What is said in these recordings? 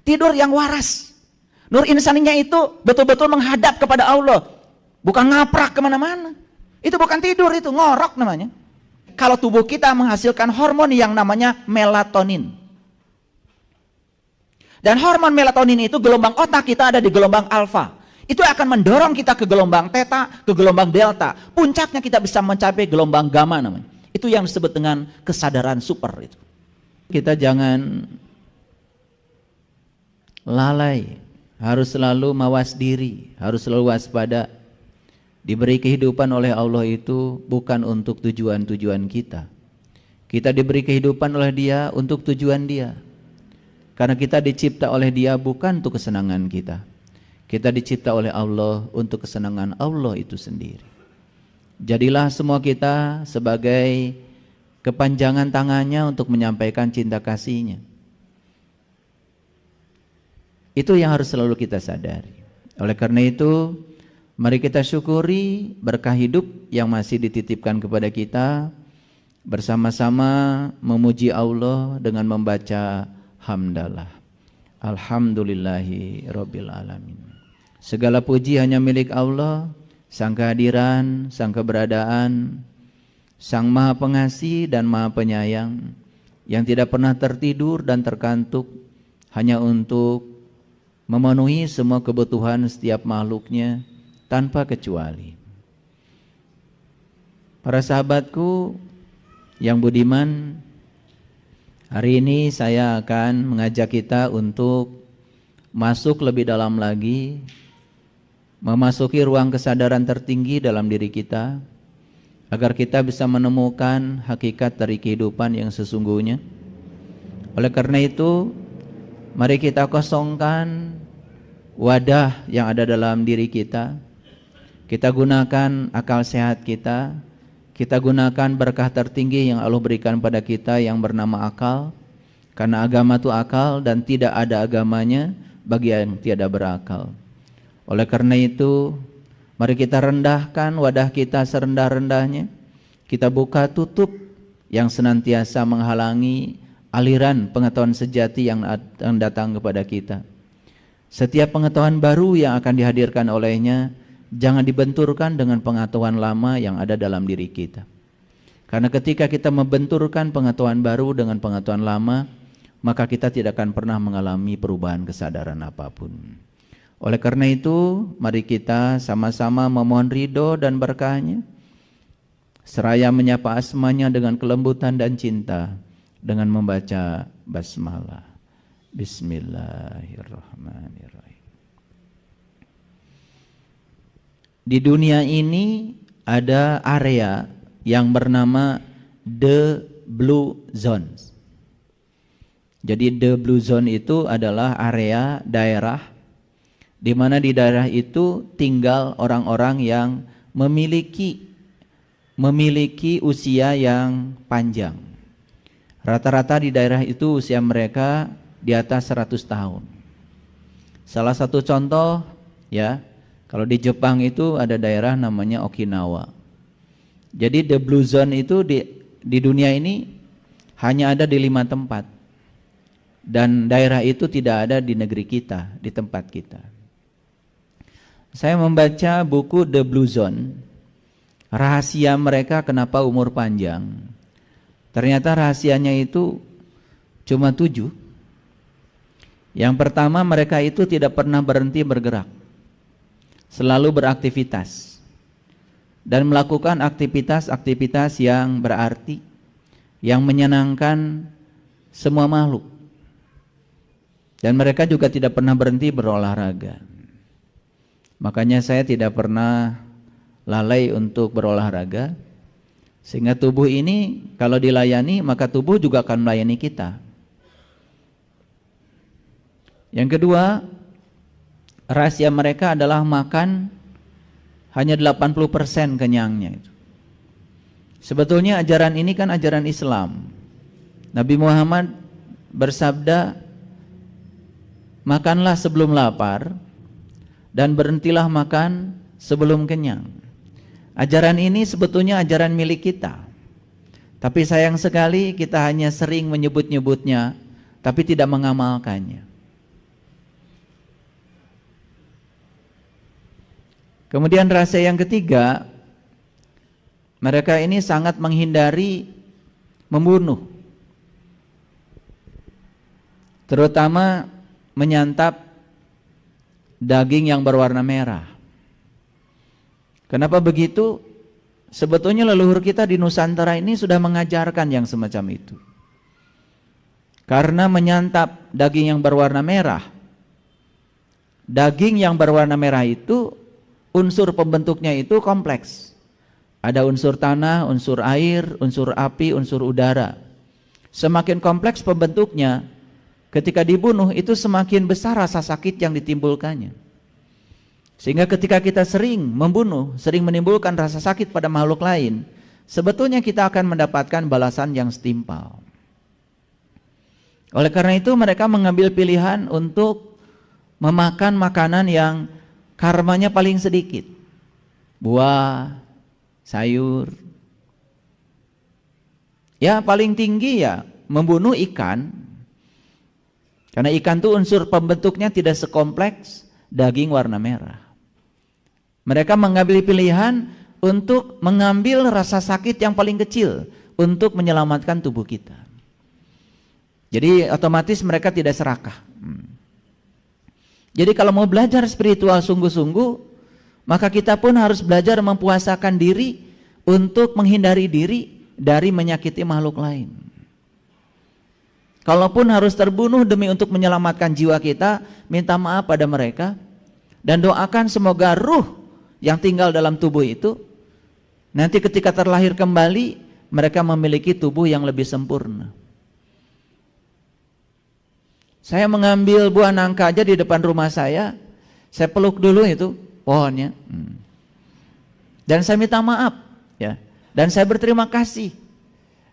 Tidur yang waras. Nur insaninya itu betul-betul menghadap kepada Allah. Bukan ngaprak kemana-mana. Itu bukan tidur, itu ngorok namanya. Kalau tubuh kita menghasilkan hormon yang namanya melatonin. Dan hormon melatonin itu gelombang otak kita ada di gelombang alfa. Itu akan mendorong kita ke gelombang theta, ke gelombang delta. Puncaknya kita bisa mencapai gelombang gamma namanya. Itu yang disebut dengan kesadaran super itu. Kita jangan lalai, harus selalu mawas diri, harus selalu waspada. Diberi kehidupan oleh Allah itu bukan untuk tujuan-tujuan kita. Kita diberi kehidupan oleh Dia untuk tujuan Dia. Karena kita dicipta oleh Dia bukan untuk kesenangan kita. Kita dicipta oleh Allah untuk kesenangan Allah itu sendiri. Jadilah semua kita sebagai kepanjangan tangannya untuk menyampaikan cinta kasih-Nya. Itu yang harus selalu kita sadari. Oleh karena itu, mari kita syukuri berkah hidup yang masih dititipkan kepada kita, bersama-sama memuji Allah dengan membaca hamdalah. Alhamdulillahi rabbil alamin. Segala puji hanya milik Allah, Sang kehadiran, Sang keberadaan, Sang Maha Pengasih dan Maha Penyayang, yang tidak pernah tertidur dan terkantuk hanya untuk memenuhi semua kebutuhan setiap makhluknya tanpa kecuali. Para sahabatku yang budiman, hari ini saya akan mengajak kita untuk masuk lebih dalam lagi, memasuki ruang kesadaran tertinggi dalam diri kita, agar kita bisa menemukan hakikat dari kehidupan yang sesungguhnya. Oleh karena itu, mari kita kosongkan wadah yang ada dalam diri kita. Kita gunakan akal sehat kita. Kita gunakan berkah tertinggi yang Allah berikan pada kita yang bernama akal. Karena agama itu akal dan tidak ada agamanya bagi yang tiada berakal. Oleh karena itu, mari kita rendahkan wadah kita serendah-rendahnya. Kita buka tutup yang senantiasa menghalangi aliran pengetahuan sejati yang datang kepada kita. Setiap pengetahuan baru yang akan dihadirkan olehnya jangan dibenturkan dengan pengetahuan lama yang ada dalam diri kita. Karena ketika kita membenturkan pengetahuan baru dengan pengetahuan lama, maka kita tidak akan pernah mengalami perubahan kesadaran apapun. Oleh karena itu, mari kita sama-sama memohon ridho dan berkahnya, seraya menyapa asmanya dengan kelembutan dan cinta dengan membaca basmalah. Bismillahirrahmanirrahim. Di dunia ini ada area yang bernama The Blue Zone. Jadi The Blue Zone itu adalah area daerah di mana di daerah itu tinggal orang-orang yang memiliki usia yang panjang. Rata-rata di daerah itu usia mereka di atas 100 tahun. Salah satu contoh ya, kalau di Jepang itu ada daerah namanya Okinawa. Jadi The Blue Zone itu di dunia ini hanya ada di 5 tempat. Dan daerah itu tidak ada di negeri kita, di tempat kita. Saya membaca buku The Blue Zone. Rahasia mereka kenapa umur panjang. Ternyata rahasianya itu cuma 7. Yang pertama, mereka itu tidak pernah berhenti bergerak. Selalu beraktivitas. Dan melakukan aktivitas-aktivitas yang berarti, yang menyenangkan semua makhluk. Dan mereka juga tidak pernah berhenti berolahraga. Makanya saya tidak pernah lalai untuk berolahraga. Sehingga tubuh ini kalau dilayani, maka tubuh juga akan melayani kita. Yang kedua, rahasia mereka adalah makan hanya 80% kenyangnya itu. Sebetulnya ajaran ini kan ajaran Islam. Nabi Muhammad bersabda, makanlah sebelum lapar dan berhentilah makan sebelum kenyang. Ajaran ini sebetulnya ajaran milik kita. Tapi sayang sekali kita hanya sering menyebut-nyebutnya tapi tidak mengamalkannya. Kemudian rasa yang ketiga, mereka ini sangat menghindari membunuh, terutama menyantap daging yang berwarna merah. Kenapa begitu? Sebetulnya leluhur kita di Nusantara ini sudah mengajarkan yang semacam itu. Karena menyantap daging yang berwarna merah, daging yang berwarna merah itu unsur pembentuknya itu kompleks. Ada unsur tanah, unsur air, unsur api, unsur udara. Semakin kompleks pembentuknya, ketika dibunuh itu semakin besar rasa sakit yang ditimbulkannya. Sehingga ketika kita sering membunuh, sering menimbulkan rasa sakit pada makhluk lain, sebetulnya kita akan mendapatkan balasan yang setimpal. Oleh karena itu mereka mengambil pilihan untuk memakan makanan yang karmanya paling sedikit. Buah, sayur. Ya paling tinggi ya membunuh ikan. Karena ikan itu unsur pembentuknya tidak sekompleks daging warna merah. Mereka mengambil pilihan untuk mengambil rasa sakit yang paling kecil untuk menyelamatkan tubuh kita. Jadi otomatis mereka tidak serakah. Jadi kalau mau belajar spiritual sungguh-sungguh, maka kita pun harus belajar mempuasakan diri untuk menghindari diri dari menyakiti makhluk lain. Kalaupun harus terbunuh demi untuk menyelamatkan jiwa kita, minta maaf pada mereka dan doakan semoga ruh yang tinggal dalam tubuh itu nanti ketika terlahir kembali mereka memiliki tubuh yang lebih sempurna. Saya mengambil buah nangka aja di depan rumah saya peluk dulu itu pohonnya, dan saya minta maaf, ya, dan saya berterima kasih.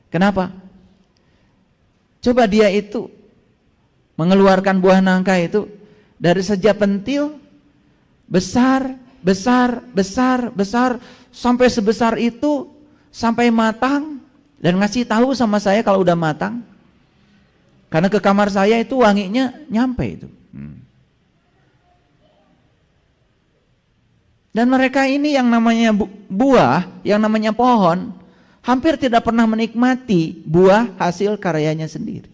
Kenapa? Coba dia itu mengeluarkan buah nangka itu dari sejak pentil besar, sampai sebesar itu, sampai matang, dan ngasih tahu sama saya kalau udah matang. Karena ke kamar saya itu wanginya nyampe itu. Dan mereka ini yang namanya buah, yang namanya pohon, hampir tidak pernah menikmati buah hasil karyanya sendiri.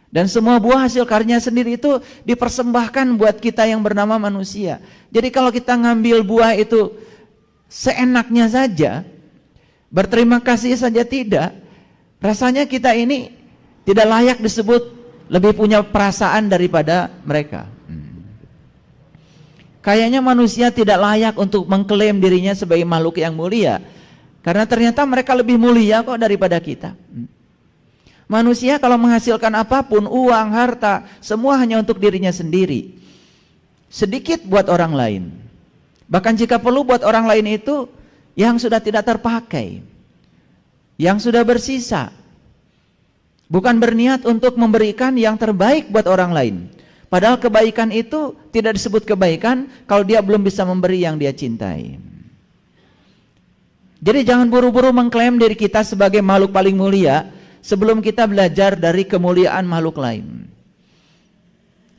Dan semua buah hasil karyanya sendiri itu dipersembahkan buat kita yang bernama manusia. Jadi kalau kita ngambil buah itu seenaknya saja, berterima kasih saja tidak, rasanya kita ini tidak layak disebut lebih punya perasaan daripada mereka. Kayaknya manusia tidak layak untuk mengklaim dirinya sebagai makhluk yang mulia, karena ternyata mereka lebih mulia kok daripada kita. Manusia kalau menghasilkan apapun, uang, harta, semua hanya untuk dirinya sendiri. Sedikit buat orang lain. Bahkan jika perlu buat orang lain itu yang sudah tidak terpakai, yang sudah bersisa. Bukan berniat untuk memberikan yang terbaik buat orang lain. Padahal kebaikan itu tidak disebut kebaikan kalau dia belum bisa memberi yang dia cintai. Jadi jangan buru-buru mengklaim diri kita sebagai makhluk paling mulia sebelum kita belajar dari kemuliaan makhluk lain.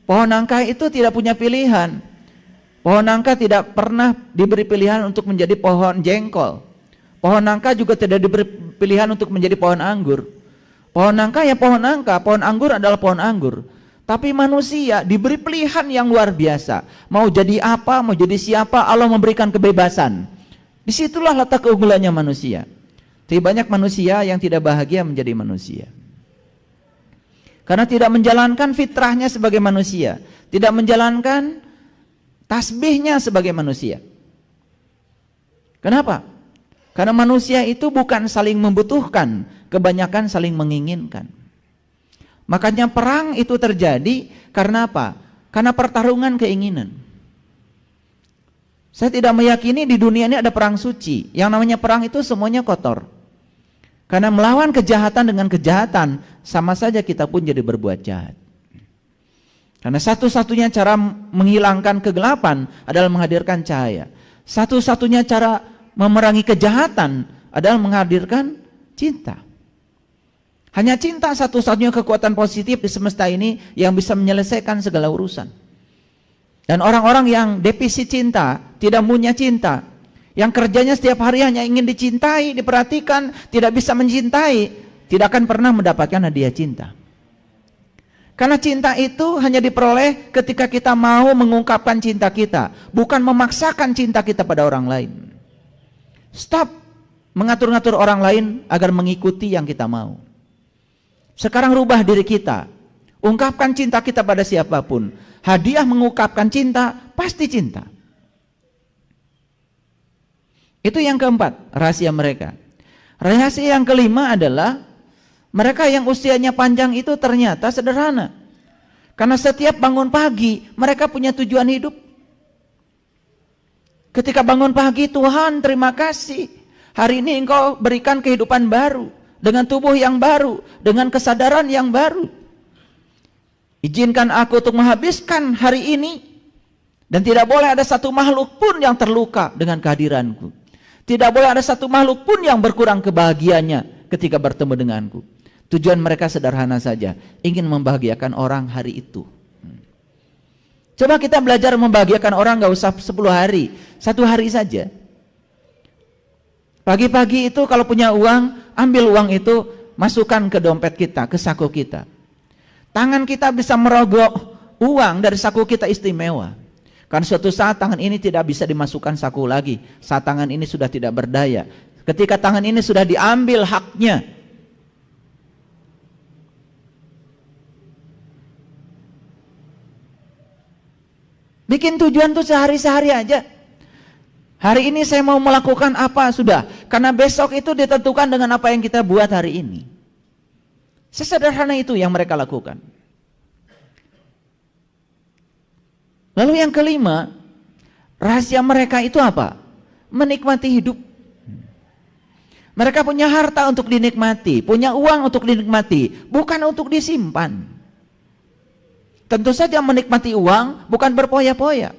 Pohon nangka itu tidak punya pilihan. Pohon nangka tidak pernah diberi pilihan untuk menjadi pohon jengkol. Pohon nangka juga tidak diberi pilihan untuk menjadi pohon anggur. Pohon nangka ya pohon nangka, pohon anggur adalah pohon anggur. Tapi manusia diberi pilihan yang luar biasa. Mau jadi apa, mau jadi siapa, Allah memberikan kebebasan. Disitulah letak keunggulannya manusia. Tapi banyak manusia yang tidak bahagia menjadi manusia. Karena tidak menjalankan fitrahnya sebagai manusia. Tidak menjalankan tasbihnya sebagai manusia. Kenapa? Karena manusia itu bukan saling membutuhkan, kebanyakan saling menginginkan. Makanya perang itu terjadi karena apa? Karena pertarungan keinginan. Saya tidak meyakini di dunia ini ada perang suci. Yang namanya perang itu semuanya kotor. Karena melawan kejahatan dengan kejahatan, sama saja kita pun jadi berbuat jahat. Karena satu-satunya cara menghilangkan kegelapan adalah menghadirkan cahaya. Satu-satunya cara memerangi kejahatan adalah menghadirkan cinta. Hanya cinta satu-satunya kekuatan positif di semesta ini yang bisa menyelesaikan segala urusan. Dan orang-orang yang defisit cinta, tidak punya cinta, yang kerjanya setiap hari hanya ingin dicintai, diperhatikan, tidak bisa mencintai, tidak akan pernah mendapatkan hadiah cinta. Karena cinta itu hanya diperoleh ketika kita mau mengungkapkan cinta kita, bukan memaksakan cinta kita pada orang lain. Stop mengatur-ngatur orang lain agar mengikuti yang kita mau. Sekarang rubah diri kita, ungkapkan cinta kita pada siapapun. Hadiah mengungkapkan cinta, pasti cinta. Itu yang keempat, rahasia mereka. Rahasia yang kelima adalah mereka yang usianya panjang itu ternyata sederhana. Karena setiap bangun pagi, mereka punya tujuan hidup. Ketika bangun pagi, Tuhan terima kasih. Hari ini Engkau berikan kehidupan baru. Dengan tubuh yang baru. Dengan kesadaran yang baru. Izinkan aku untuk menghabiskan hari ini. Dan tidak boleh ada satu makhluk pun yang terluka dengan kehadiranku. Tidak boleh ada satu makhluk pun yang berkurang kebahagiaannya ketika bertemu denganku. Tujuan mereka sederhana saja, ingin membahagiakan orang hari itu. Coba kita belajar membahagiakan orang, gak usah 10 hari, 1 hari saja. Pagi-pagi itu kalau punya uang, ambil uang itu, masukkan ke dompet kita, ke saku kita. Tangan kita bisa merogoh uang dari saku kita istimewa. Karena suatu saat tangan ini tidak bisa dimasukkan saku lagi. Saat tangan ini sudah tidak berdaya. Ketika tangan ini sudah diambil haknya, bikin tujuan tuh sehari-sehari aja. Hari ini saya mau melakukan apa, sudah. Karena besok itu ditentukan dengan apa yang kita buat hari ini. Sesederhana itu yang mereka lakukan. Lalu yang kelima, rahasia mereka itu apa? Menikmati hidup. Mereka punya harta untuk dinikmati, punya uang untuk dinikmati, bukan untuk disimpan. Tentu saja menikmati uang bukan berpoya-poya.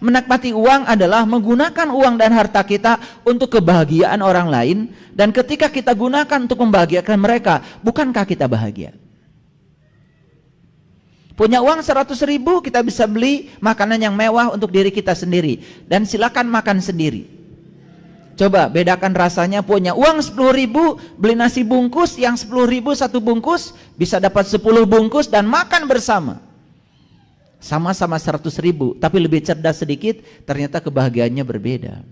Menikmati uang adalah menggunakan uang dan harta kita untuk kebahagiaan orang lain. Dan ketika kita gunakan untuk membahagiakan mereka, bukankah kita bahagia? Punya uang 100.000, kita bisa beli makanan yang mewah untuk diri kita sendiri. Dan silakan makan sendiri. Coba bedakan rasanya, punya uang 10.000, beli nasi bungkus yang 10.000 satu bungkus, bisa dapat 10 bungkus dan makan bersama. Sama-sama 100.000, tapi lebih cerdas sedikit, ternyata kebahagiaannya berbeda.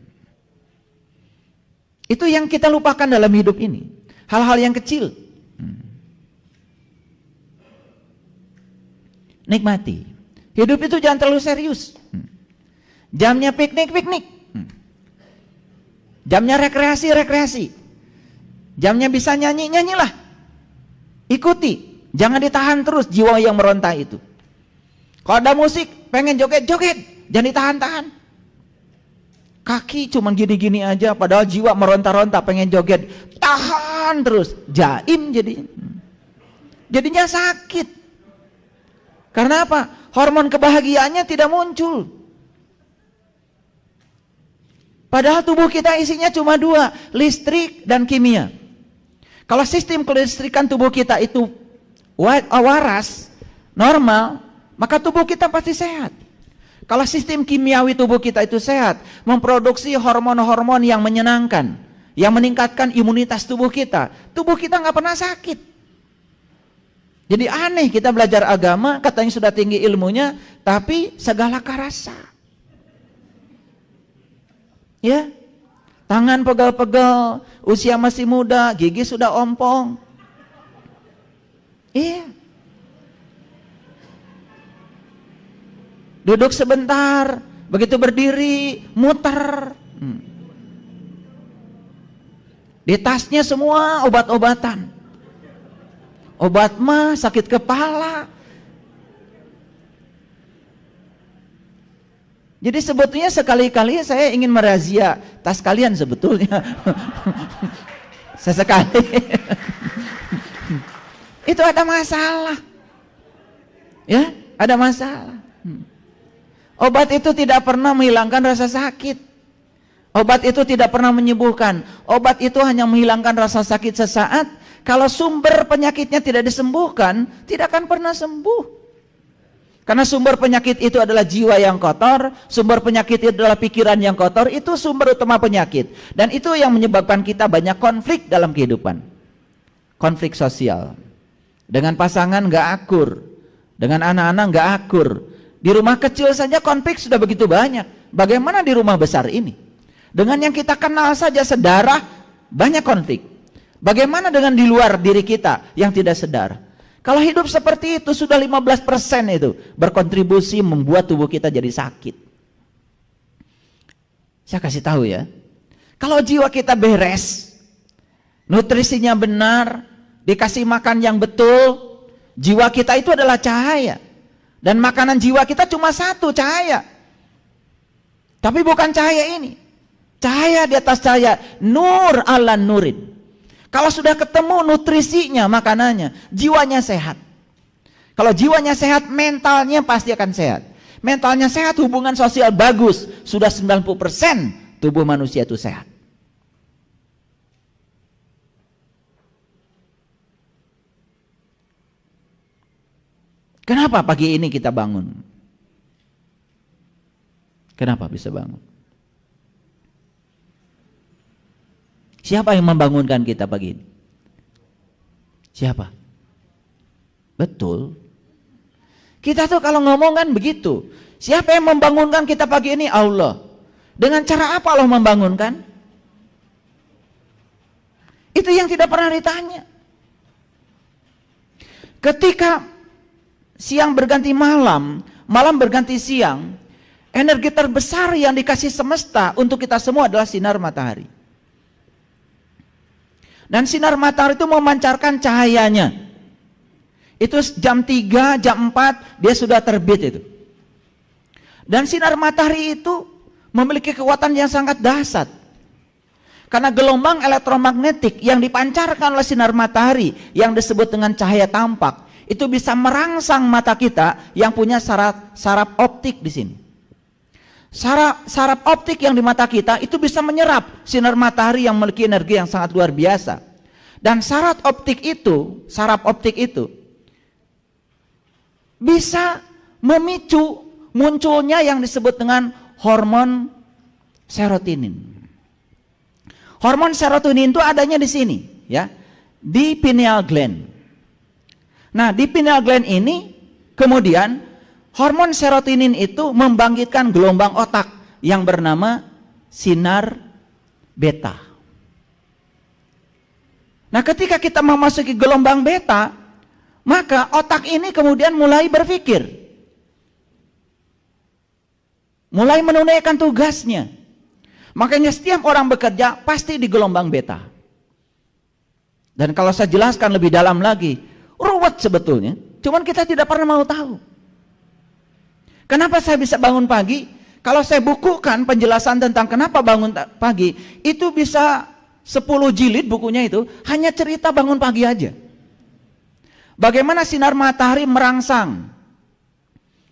Itu yang kita lupakan dalam hidup ini. Hal-hal yang kecil. Nikmati. Hidup itu jangan terlalu serius. Jamnya piknik-piknik. Jamnya rekreasi-rekreasi. Jamnya bisa nyanyi-nyanyilah. Ikuti. Jangan ditahan terus jiwa yang meronta itu. Kalau ada musik, pengen joget-joget. Jangan ditahan-tahan. Kaki cuman gini-gini aja, padahal jiwa meronta-ronta pengen joget. Tahan terus. Jaim jadi. Jadinya sakit. Karena apa? Hormon kebahagiaannya tidak muncul. Padahal tubuh kita isinya cuma 2, listrik dan kimia. Kalau sistem kelistrikan tubuh kita itu waras, normal, maka tubuh kita pasti sehat. Kalau sistem kimiawi tubuh kita itu sehat, memproduksi hormon-hormon yang menyenangkan, yang meningkatkan imunitas tubuh kita nggak pernah sakit. Jadi aneh kita belajar agama, katanya sudah tinggi ilmunya, tapi segala karasa. Ya, tangan pegal-pegal, usia masih muda, gigi sudah ompong. Iya. Duduk sebentar, begitu berdiri, muter. Di tasnya semua obat-obatan. Obat mah, sakit kepala. Jadi sebetulnya sekali-kali saya ingin merazia tas kalian sebetulnya. Sesekali. Itu ada masalah. Ya, ada masalah. Obat itu tidak pernah menghilangkan rasa sakit. Obat itu tidak pernah menyembuhkan. Obat itu hanya menghilangkan rasa sakit sesaat. Kalau sumber penyakitnya tidak disembuhkan, tidak akan pernah sembuh. Karena sumber penyakit itu adalah jiwa yang kotor, sumber penyakit itu adalah pikiran yang kotor, itu sumber utama penyakit. Dan itu yang menyebabkan kita banyak konflik dalam kehidupan. Konflik sosial. Dengan pasangan nggak akur, dengan anak-anak nggak akur. Di rumah kecil saja konflik sudah begitu banyak. Bagaimana di rumah besar ini? Dengan yang kita kenal saja sedarah, banyak konflik. Bagaimana dengan di luar diri kita yang tidak sedarah? Kalau hidup seperti itu sudah 15% itu berkontribusi membuat tubuh kita jadi sakit. Saya kasih tahu ya. Kalau jiwa kita beres, nutrisinya benar, dikasih makan yang betul, jiwa kita itu adalah cahaya. Dan makanan jiwa kita cuma satu, cahaya. Tapi bukan cahaya ini. Cahaya di atas cahaya, nur ala nurin. Kalau sudah ketemu nutrisinya, makanannya, jiwanya sehat. Kalau jiwanya sehat, mentalnya pasti akan sehat. Mentalnya sehat, hubungan sosial bagus. Sudah 90% tubuh manusia itu sehat. Kenapa pagi ini kita bangun? Kenapa bisa bangun? Siapa yang membangunkan kita pagi ini? Siapa? Betul. Kita tuh kalau ngomong kan begitu. Siapa yang membangunkan kita pagi ini? Allah. Dengan cara apa Allah membangunkan? Itu yang tidak pernah ditanya. Ketika siang berganti malam, malam berganti siang, energi terbesar yang dikasih semesta untuk kita semua adalah sinar matahari. Dan sinar matahari itu memancarkan cahayanya. Itu jam 3, jam 4 dia sudah terbit itu. Dan sinar matahari itu memiliki kekuatan yang sangat dahsyat. Karena gelombang elektromagnetik yang dipancarkan oleh sinar matahari yang disebut dengan cahaya tampak, itu bisa merangsang mata kita yang punya saraf optik di sini. Saraf optik yang di mata kita itu bisa menyerap sinar matahari yang memiliki energi yang sangat luar biasa. Dan saraf optik itu bisa memicu munculnya yang disebut dengan hormon serotonin. Hormon serotonin itu adanya di sini, ya, di pineal gland. Nah, di pineal gland ini kemudian hormon serotonin itu membangkitkan gelombang otak yang bernama sinar beta. Nah, ketika kita memasuki gelombang beta, maka otak ini kemudian mulai berpikir, mulai menunaikan tugasnya. Makanya setiap orang bekerja pasti di gelombang beta. Dan kalau saya jelaskan lebih dalam lagi, ruwet sebetulnya, cuman kita tidak pernah mau tahu. Kenapa saya bisa bangun pagi? Kalau saya bukukan penjelasan tentang kenapa bangun pagi, itu bisa 10 jilid bukunya itu, hanya cerita bangun pagi aja. Bagaimana sinar matahari merangsang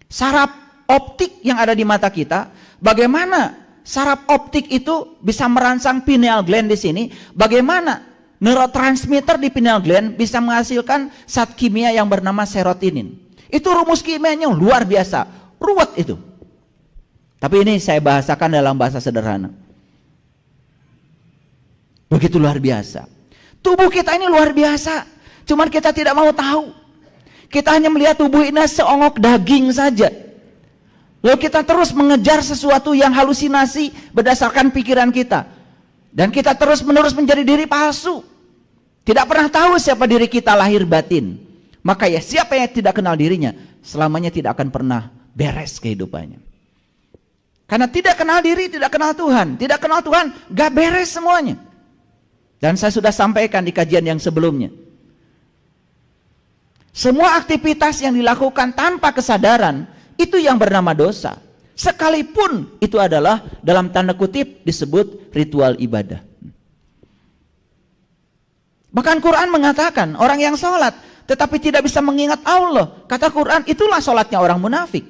saraf optik yang ada di mata kita, bagaimana saraf optik itu bisa merangsang pineal gland di sini, bagaimana neurotransmitter di pineal gland bisa menghasilkan zat kimia yang bernama serotonin. Itu rumus kimianya luar biasa. Ruwet itu. Tapi ini saya bahasakan dalam bahasa sederhana. Begitu luar biasa. Tubuh kita ini luar biasa. Cuman kita tidak mau tahu. Kita hanya melihat tubuh ini seongok daging saja. Lalu kita terus mengejar sesuatu yang halusinasi berdasarkan pikiran kita. Dan kita terus menerus menjadi diri palsu. Tidak pernah tahu siapa diri kita lahir batin. Maka ya siapa yang tidak kenal dirinya, selamanya tidak akan pernah beres kehidupannya. Karena tidak kenal diri, tidak kenal Tuhan. Tidak kenal Tuhan, gak beres semuanya. Dan saya sudah sampaikan di kajian yang sebelumnya. Semua aktivitas yang dilakukan tanpa kesadaran, itu yang bernama dosa. Sekalipun itu adalah dalam tanda kutip disebut ritual ibadah. Bahkan Quran mengatakan, orang yang sholat tetapi tidak bisa mengingat Allah, kata Quran, itulah sholatnya orang munafik.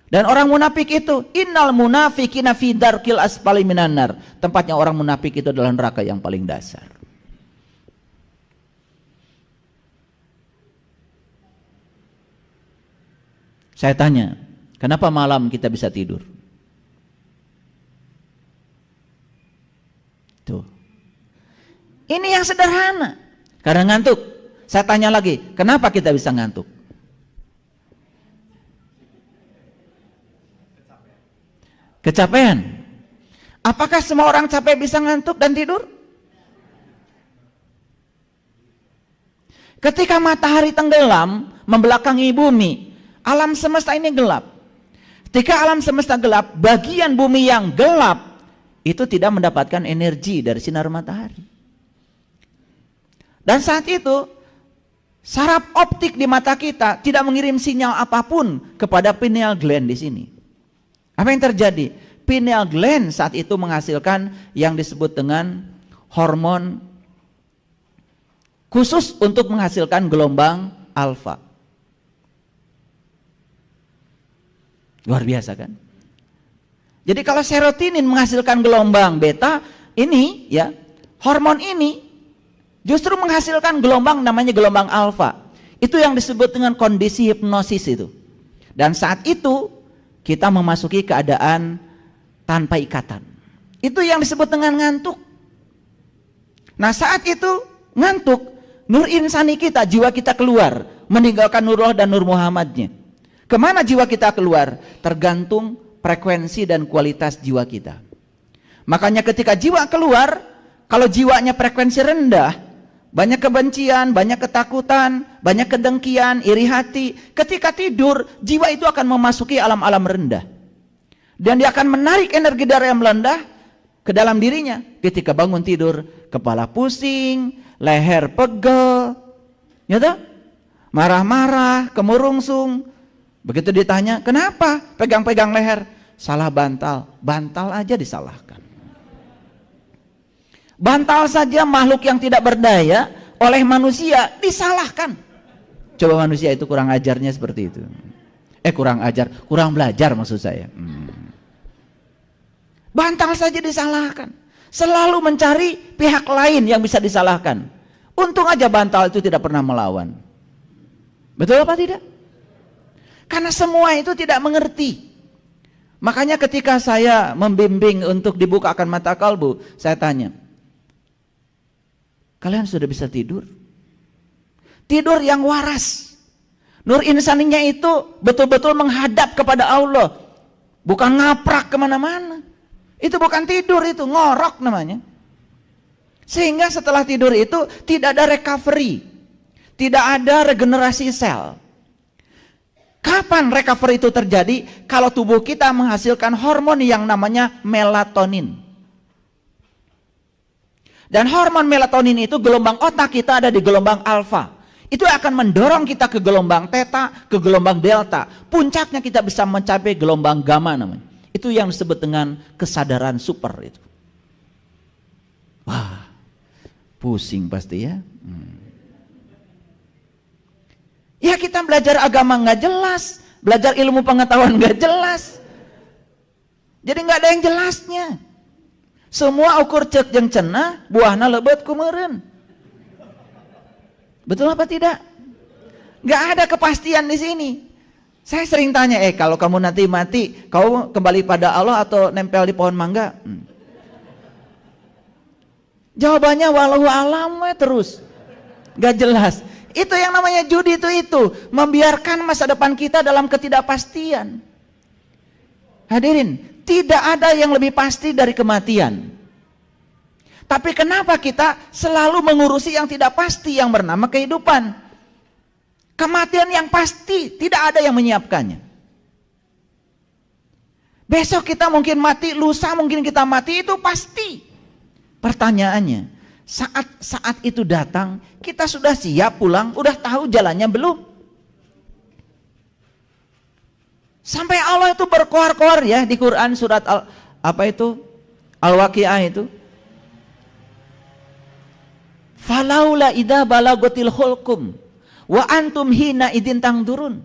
Dan orang munafik itu, innal munafiqina fi darkil asfali minan nar. Tempatnya orang munafik itu adalah neraka yang paling dasar. Saya tanya, kenapa malam kita bisa tidur? Tuh. Ini yang sederhana. Karena ngantuk. Saya tanya lagi, kenapa kita bisa ngantuk? Kecapean. Apakah semua orang capek bisa ngantuk dan tidur? Ketika matahari tenggelam membelakangi bumi, alam semesta ini gelap. Ketika alam semesta gelap, bagian bumi yang gelap itu tidak mendapatkan energi dari sinar matahari. Dan saat itu saraf optik di mata kita tidak mengirim sinyal apapun kepada pineal gland di sini. Apa yang terjadi? Pineal gland saat itu menghasilkan yang disebut dengan hormon khusus untuk menghasilkan gelombang alfa. Luar biasa kan? Jadi kalau serotonin menghasilkan gelombang beta, ini ya, hormon ini justru menghasilkan gelombang namanya gelombang alfa. Itu yang disebut dengan kondisi hipnosis itu. Dan saat itu kita memasuki keadaan tanpa ikatan. Itu yang disebut dengan ngantuk. Nah, saat itu ngantuk, nur insani kita, jiwa kita keluar, meninggalkan Nurullah dan Nur Muhammadnya. Kemana jiwa kita keluar? Tergantung frekuensi dan kualitas jiwa kita. Makanya ketika jiwa keluar, kalau jiwanya frekuensi rendah, banyak kebencian, banyak ketakutan, banyak kedengkian, iri hati, ketika tidur, jiwa itu akan memasuki alam-alam rendah. Dan dia akan menarik energi dari yang rendah ke dalam dirinya. Ketika bangun tidur, kepala pusing, leher pegel, ya toh? Marah-marah, kemurungsung. Begitu ditanya, kenapa pegang-pegang leher? Salah bantal. Bantal aja disalahkan. Bantal saja makhluk yang tidak berdaya oleh manusia disalahkan. Coba manusia itu kurang ajarnya seperti itu. Kurang ajar, kurang belajar maksud saya. Bantal saja disalahkan. Selalu mencari pihak lain yang bisa disalahkan. Untung aja bantal itu tidak pernah melawan. Betul apa tidak? Karena semua itu tidak mengerti. Makanya ketika saya membimbing untuk dibukakan mata kalbu, saya tanya, kalian sudah bisa tidur? Tidur yang waras. Nur insaninya itu betul-betul menghadap kepada Allah. Bukan ngaprak kemana-mana. Itu bukan tidur, itu ngorok namanya. Sehingga setelah tidur itu tidak ada recovery. Tidak ada regenerasi sel. Kapan recovery itu terjadi? Kalau tubuh kita menghasilkan hormon yang namanya melatonin. Dan hormon melatonin itu gelombang otak kita ada di gelombang alfa. Itu akan mendorong kita ke gelombang theta, ke gelombang delta. Puncaknya kita bisa mencapai gelombang gamma namanya. Itu yang disebut dengan kesadaran super itu. Wah, pusing pasti ya. Ya kita belajar agama nggak jelas, belajar ilmu pengetahuan nggak jelas. Jadi nggak ada yang jelasnya. Semua ukur cek jeung cenah, buahna lebeut kumeureun. Betul apa tidak? Nggak ada kepastian di sini. Saya sering tanya, kalau kamu nanti mati, kau kembali pada Allah atau nempel di pohon mangga? Jawabannya wallahu alam terus. Nggak jelas. Itu yang namanya judi itu membiarkan masa depan kita dalam ketidakpastian. Hadirin, tidak ada yang lebih pasti dari kematian. Tapi kenapa kita selalu mengurusi yang tidak pasti yang bernama kehidupan? Kematian yang pasti tidak ada yang menyiapkannya. Besok kita mungkin mati, lusa mungkin kita mati, itu pasti. Pertanyaannya, saat itu datang, kita sudah siap pulang, udah tahu jalannya belum? Sampai Allah itu berkoar-koar ya di Quran surat Al-Waqiah itu. Falaula idza balagatil hulqum wa antum hina idin tangdurun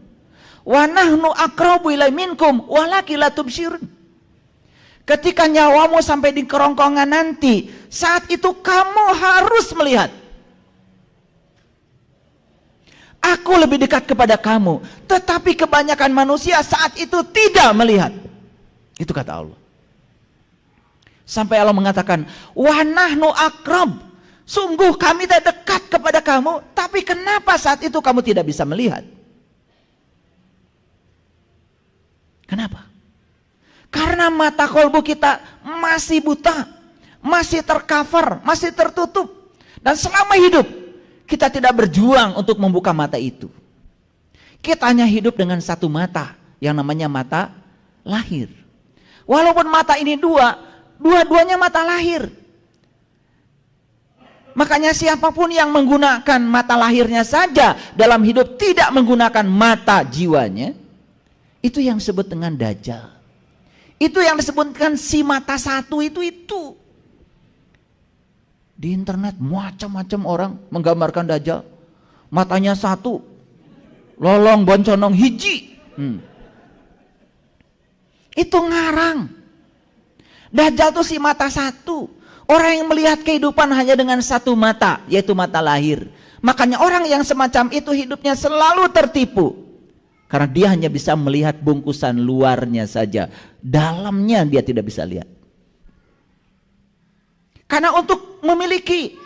wa nahnu aqrabu ilai minkum walakin la tubsirun. Ketika nyawamu sampai di kerongkongan nanti, saat itu kamu harus melihat. Aku lebih dekat kepada kamu. Tetapi kebanyakan manusia saat itu tidak melihat. Itu kata Allah. Sampai Allah mengatakan, wa nahnu aqrab. Sungguh kami tidak dekat kepada kamu, tapi kenapa saat itu kamu tidak bisa melihat? Kenapa? Karena mata kolbu kita masih buta, masih tercover, masih tertutup. Dan selama hidup, kita tidak berjuang untuk membuka mata itu. Kita hanya hidup dengan satu mata, yang namanya mata lahir. Walaupun mata ini dua-duanya mata lahir. Makanya siapapun yang menggunakan mata lahirnya saja dalam hidup, tidak menggunakan mata jiwanya, itu yang disebut dengan dajjal. Itu yang disebutkan si mata satu itu. Di internet macam-macam orang menggambarkan dajjal. Matanya satu, lolong bonconong hiji. Itu ngarang. Dajjal itu si mata satu. Orang yang melihat kehidupan hanya dengan satu mata, yaitu mata lahir. Makanya orang yang semacam itu hidupnya selalu tertipu. Karena dia hanya bisa melihat bungkusan luarnya saja. Dalamnya dia tidak bisa lihat. Karena untuk memiliki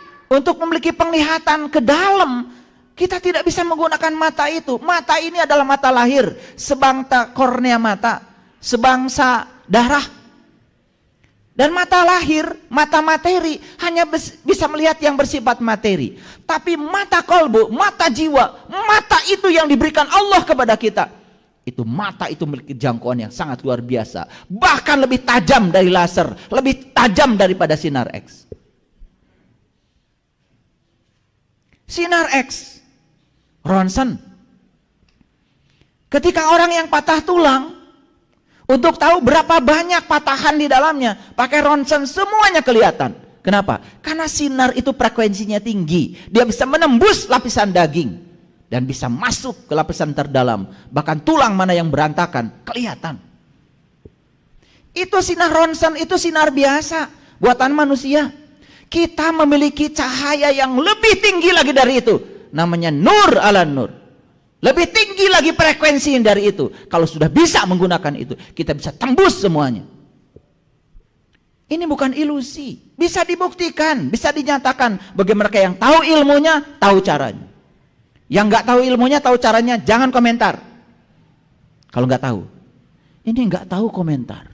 penglihatan ke dalam, kita tidak bisa menggunakan mata itu. Mata ini adalah mata lahir, sebangsa kornea mata, sebangsa darah. Dan mata lahir, mata materi hanya bisa melihat yang bersifat materi. Tapi mata kolbu, mata jiwa, mata itu yang diberikan Allah kepada kita. Itu mata itu memiliki jangkauan yang sangat luar biasa. Bahkan lebih tajam dari laser, lebih tajam daripada sinar X. Sinar X, ronsen. Ketika orang yang patah tulang, untuk tahu berapa banyak patahan di dalamnya, pakai ronsen semuanya kelihatan. Kenapa? Karena sinar itu frekuensinya tinggi. Dia bisa menembus lapisan daging dan bisa masuk ke lapisan terdalam. Bahkan tulang mana yang berantakan kelihatan. Itu sinar ronsen, itu sinar biasa buatan manusia. Kita memiliki cahaya yang lebih tinggi lagi dari itu. Namanya nur ala nur. Lebih tinggi lagi frekuensi dari itu. Kalau sudah bisa menggunakan itu, kita bisa tembus semuanya. Ini bukan ilusi. Bisa dibuktikan, bisa dinyatakan. Bagi mereka yang tahu ilmunya, tahu caranya. Yang nggak tahu ilmunya, tahu caranya, jangan komentar. Kalau nggak tahu. Ini nggak tahu komentar.